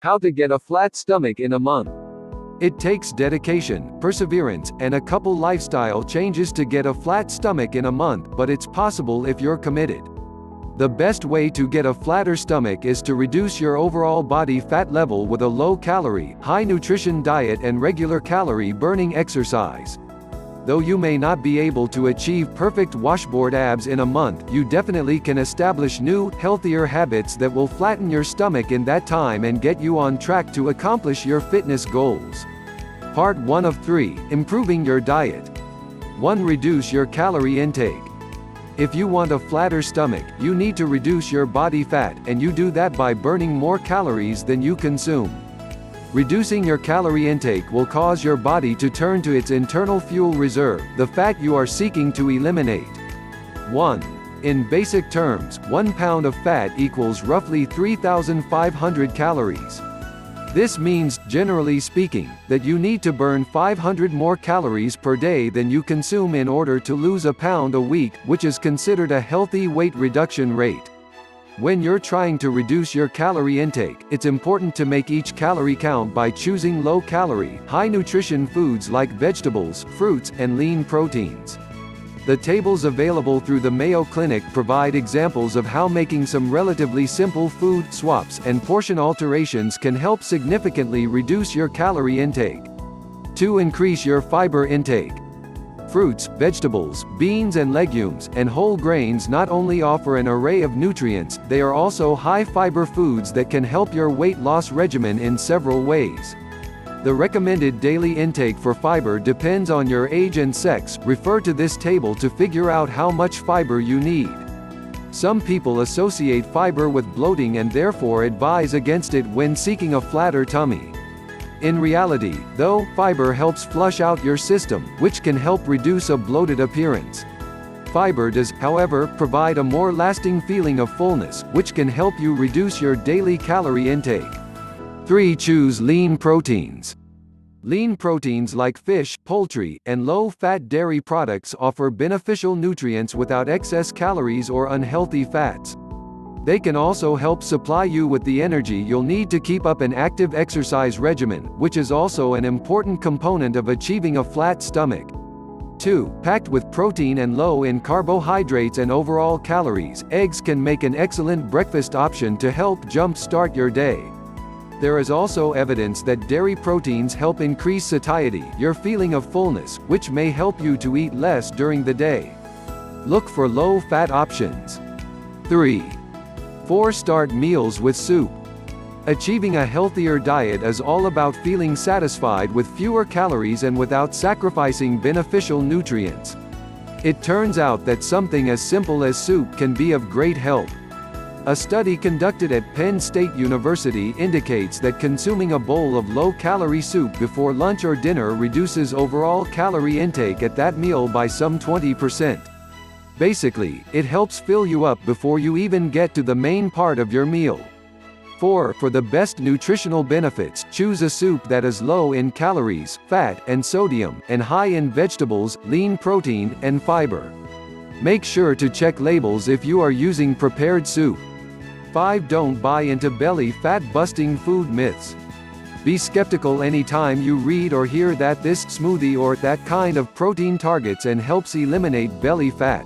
How to get a flat stomach in a month. It takes dedication, perseverance, and a couple lifestyle changes to get a flat stomach in a month, but it's possible if you're committed. The best way to get a flatter stomach is to reduce your overall body fat level with a low-calorie, high-nutrition diet and regular calorie-burning exercise. Though you may not be able to achieve perfect washboard abs in a month, you definitely can establish new, healthier habits that will flatten your stomach in that time and get you on track to accomplish your fitness goals. Part 1 of 3, Improving your diet. 1. Reduce your calorie intake. If you want a flatter stomach, you need to reduce your body fat, and you do that by burning more calories than you consume. Reducing your calorie intake will cause your body to turn to its internal fuel reserve, the fat you are seeking to eliminate. 1. In basic terms, 1 pound of fat equals roughly 3,500 calories. This means, generally speaking, that you need to burn 500 more calories per day than you consume in order to lose a pound a week, which is considered a healthy weight reduction rate. When you're trying to reduce your calorie intake, it's important to make each calorie count by choosing low-calorie, high-nutrition foods like vegetables, fruits, and lean proteins. The tables available through the Mayo Clinic provide examples of how making some relatively simple food swaps and portion alterations can help significantly reduce your calorie intake. 2. Increase your fiber intake. Fruits, vegetables, beans and legumes, and whole grains not only offer an array of nutrients, they are also high-fiber foods that can help your weight loss regimen in several ways. The recommended daily intake for fiber depends on your age and sex. Refer to this table to figure out how much fiber you need. Some people associate fiber with bloating and therefore advise against it when seeking a flatter tummy. In reality, though, fiber helps flush out your system, which can help reduce a bloated appearance. Fiber does, however, provide a more lasting feeling of fullness, which can help you reduce your daily calorie intake. 3. Choose lean proteins. Lean proteins like fish, poultry, and low-fat dairy products offer beneficial nutrients without excess calories or unhealthy fats. They can also help supply you with the energy you'll need to keep up an active exercise regimen, which is also an important component of achieving a flat stomach. 2. Packed with protein and low in carbohydrates and overall calories, eggs can make an excellent breakfast option to help jump-start your day. There is also evidence that dairy proteins help increase satiety, your feeling of fullness, which may help you to eat less during the day. Look for low-fat options. 3. 4. Start meals with soup. Achieving a healthier diet is all about feeling satisfied with fewer calories and without sacrificing beneficial nutrients. It turns out that something as simple as soup can be of great help. A study conducted at Penn State University indicates that consuming a bowl of low-calorie soup before lunch or dinner reduces overall calorie intake at that meal by some 20%. Basically, it helps fill you up before you even get to the main part of your meal. 4. For the best nutritional benefits, choose a soup that is low in calories, fat, and sodium, and high in vegetables, lean protein, and fiber. Make sure to check labels if you are using prepared soup. 5. Don't buy into belly fat-busting food myths. Be skeptical anytime you read or hear that this smoothie or that kind of protein targets and helps eliminate belly fat.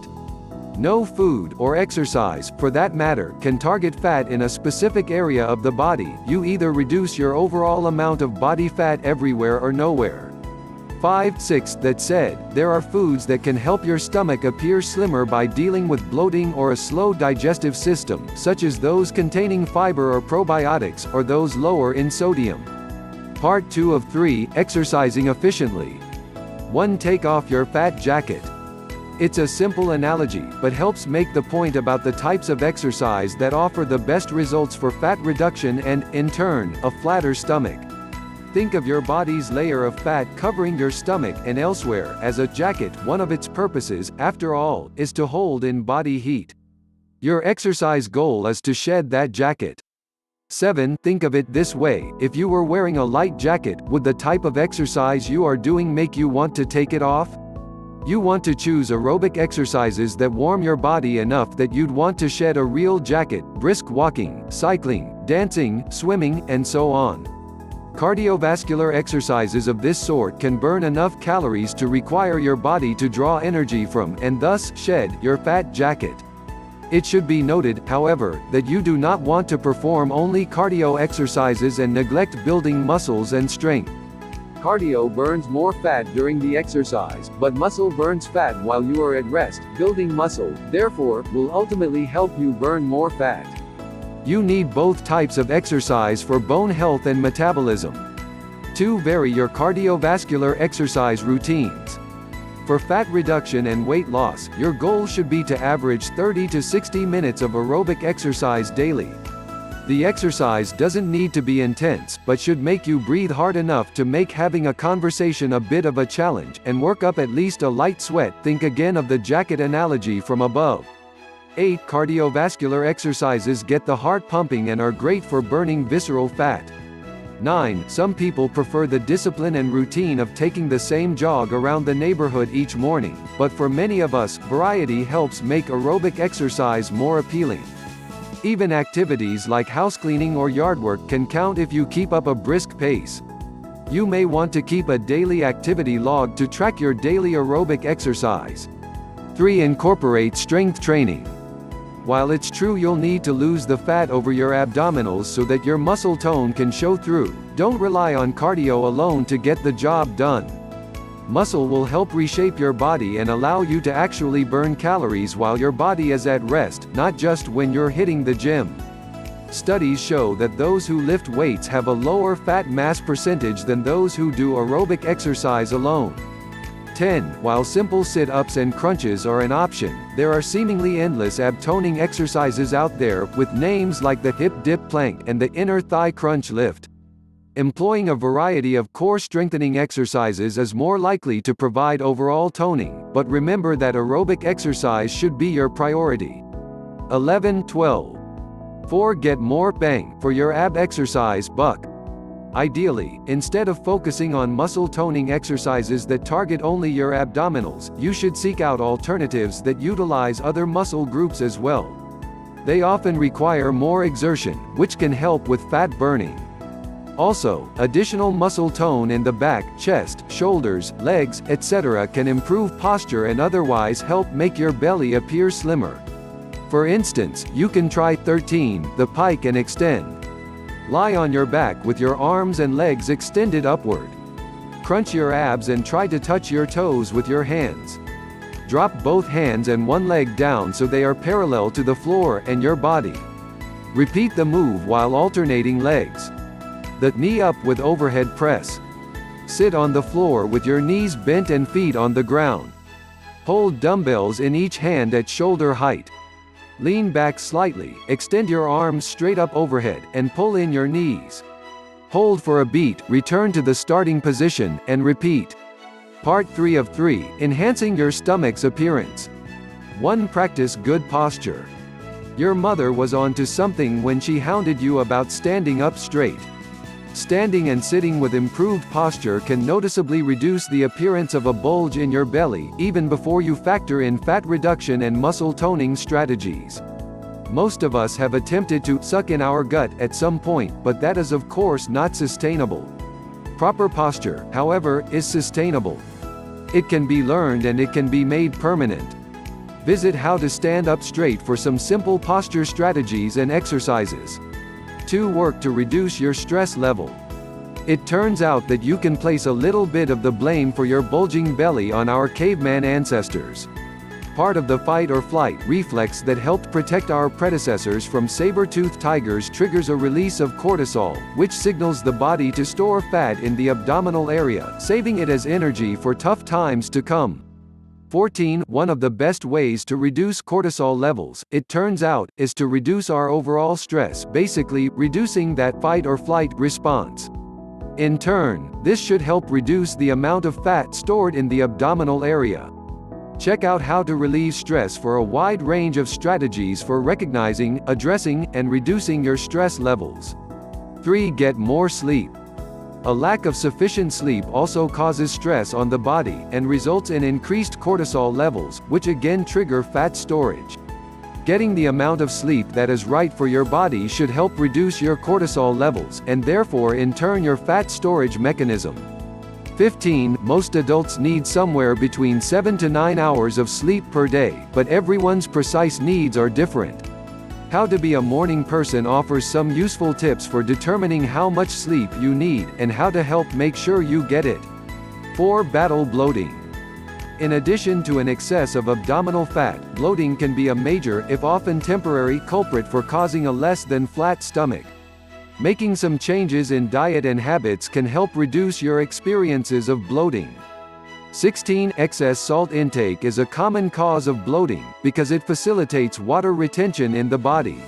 No food, or exercise, for that matter, can target fat in a specific area of the body. You either reduce your overall amount of body fat everywhere or nowhere. 5. 6. That said, there are foods that can help your stomach appear slimmer by dealing with bloating or a slow digestive system, such as those containing fiber or probiotics, or those lower in sodium. Part 2 of 3, Exercising efficiently. 1. Take off your fat jacket. It's a simple analogy, but helps make the point about the types of exercise that offer the best results for fat reduction and, in turn, a flatter stomach. Think of your body's layer of fat covering your stomach and elsewhere as a jacket. One of its purposes, after all, is to hold in body heat. Your exercise goal is to shed that jacket. 7. Think of it this way: if you were wearing a light jacket, would the type of exercise you are doing make you want to take it off? You want to choose aerobic exercises that warm your body enough that you'd want to shed a real jacket, brisk walking, cycling, dancing, swimming, and so on. Cardiovascular exercises of this sort can burn enough calories to require your body to draw energy from, and thus, shed, your fat jacket. It should be noted, however, that you do not want to perform only cardio exercises and neglect building muscles and strength. Cardio burns more fat during the exercise, but muscle burns fat while you are at rest. Building muscle, therefore, will ultimately help you burn more fat. You need both types of exercise for bone health and metabolism. 2. Vary your cardiovascular exercise routines. For fat reduction and weight loss, your goal should be to average 30 to 60 minutes of aerobic exercise daily. The exercise doesn't need to be intense, but should make you breathe hard enough to make having a conversation a bit of a challenge, and work up at least a light sweat. Think again of the jacket analogy from above. 8. Cardiovascular exercises get the heart pumping and are great for burning visceral fat. 9. Some people prefer the discipline and routine of taking the same jog around the neighborhood each morning, but for many of us, variety helps make aerobic exercise more appealing. Even activities like housecleaning or yard work can count if you keep up a brisk pace. You may want to keep a daily activity log to track your daily aerobic exercise. 3. Incorporate strength training. While it's true you'll need to lose the fat over your abdominals so that your muscle tone can show through, don't rely on cardio alone to get the job done. Muscle will help reshape your body and allow you to actually burn calories while your body is at rest, not just when you're hitting the gym. Studies show that those who lift weights have a lower fat mass percentage than those who do aerobic exercise alone. 10. While simple sit-ups and crunches are an option, there are seemingly endless ab-toning exercises out there, with names like the hip dip plank and the inner thigh crunch lift. Employing a variety of core strengthening exercises is more likely to provide overall toning, but remember that aerobic exercise should be your priority. 11. 12. 4. Get more bang for your ab exercise buck. Ideally, instead of focusing on muscle toning exercises that target only your abdominals, you should seek out alternatives that utilize other muscle groups as well. They often require more exertion, which can help with fat burning. Also, additional muscle tone in the back, chest, shoulders, legs, etc. can improve posture and otherwise help make your belly appear slimmer. For instance, you can try 13, the pike and extend. Lie on your back with your arms and legs extended upward. Crunch your abs and try to touch your toes with your hands. Drop both hands and one leg down so they are parallel to the floor and your body. Repeat the move while alternating legs. The knee up with overhead press. Sit on the floor with your knees bent and feet on the ground. Hold dumbbells in each hand at shoulder height. Lean back slightly, extend your arms straight up overhead, and pull in your knees. Hold for a beat, return to the starting position, and repeat. Part 3 of 3, enhancing your stomach's appearance. 1. Practice good posture. Your mother was onto something when she hounded you about standing up straight. Standing and sitting with improved posture can noticeably reduce the appearance of a bulge in your belly, even before you factor in fat reduction and muscle toning strategies. Most of us have attempted to suck in our gut at some point, but that is of course not sustainable. Proper posture, however, is sustainable. It can be learned and it can be made permanent. Visit How to Stand Up Straight for some simple posture strategies and exercises. 2. Work to reduce your stress level. It turns out that you can place a little bit of the blame for your bulging belly on our caveman ancestors. Part of the fight or flight reflex that helped protect our predecessors from saber-toothed tigers triggers a release of cortisol, which signals the body to store fat in the abdominal area, saving it as energy for tough times to come. 14. One of the best ways to reduce cortisol levels, it turns out, is to reduce our overall stress, basically, reducing that fight or flight response. In turn, this should help reduce the amount of fat stored in the abdominal area. Check out How to Relieve Stress for a wide range of strategies for recognizing, addressing, and reducing your stress levels. 3. Get more sleep. A lack of sufficient sleep also causes stress on the body, and results in increased cortisol levels, which again trigger fat storage. Getting the amount of sleep that is right for your body should help reduce your cortisol levels, and therefore in turn your fat storage mechanism. 15. Most adults need somewhere between 7 to 9 hours of sleep per day, but everyone's precise needs are different. How to Be a Morning Person offers some useful tips for determining how much sleep you need, and how to help make sure you get it. 4. Battle bloating. In addition to an excess of abdominal fat, bloating can be a major, if often temporary, culprit for causing a less than flat stomach. Making some changes in diet and habits can help reduce your experiences of bloating. 16. Excess salt intake is a common cause of bloating, because it facilitates water retention in the body.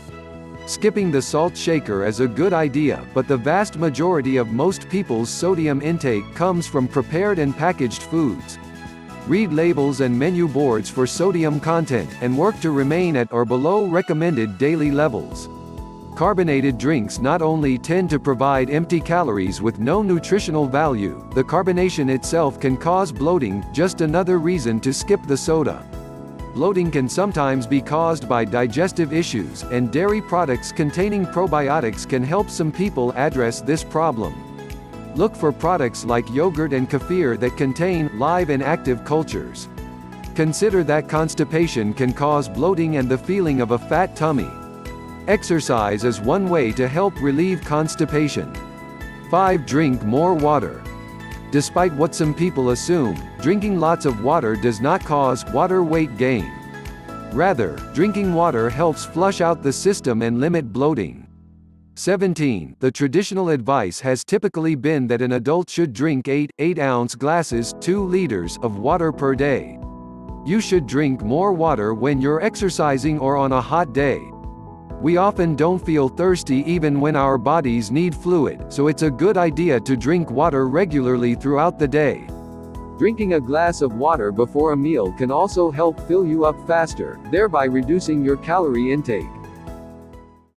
Skipping the salt shaker is a good idea, but the vast majority of most people's sodium intake comes from prepared and packaged foods. Read labels and menu boards for sodium content, and work to remain at or below recommended daily levels. Carbonated drinks not only tend to provide empty calories with no nutritional value, the carbonation itself can cause bloating, just another reason to skip the soda. Bloating can sometimes be caused by digestive issues, and dairy products containing probiotics can help some people address this problem. Look for products like yogurt and kefir that contain live and active cultures. Consider that constipation can cause bloating and the feeling of a fat tummy. Exercise is one way to help relieve constipation. 5. Drink more water. Despite what some people assume, drinking lots of water does not cause water weight gain. Rather, drinking water helps flush out the system and limit bloating. 17. The traditional advice has typically been that an adult should drink 8-ounce glasses, 2 liters, of water per day. You should drink more water when you're exercising or on a hot day. We often don't feel thirsty even when our bodies need fluid, so it's a good idea to drink water regularly throughout the day. Drinking a glass of water before a meal can also help fill you up faster, thereby reducing your calorie intake.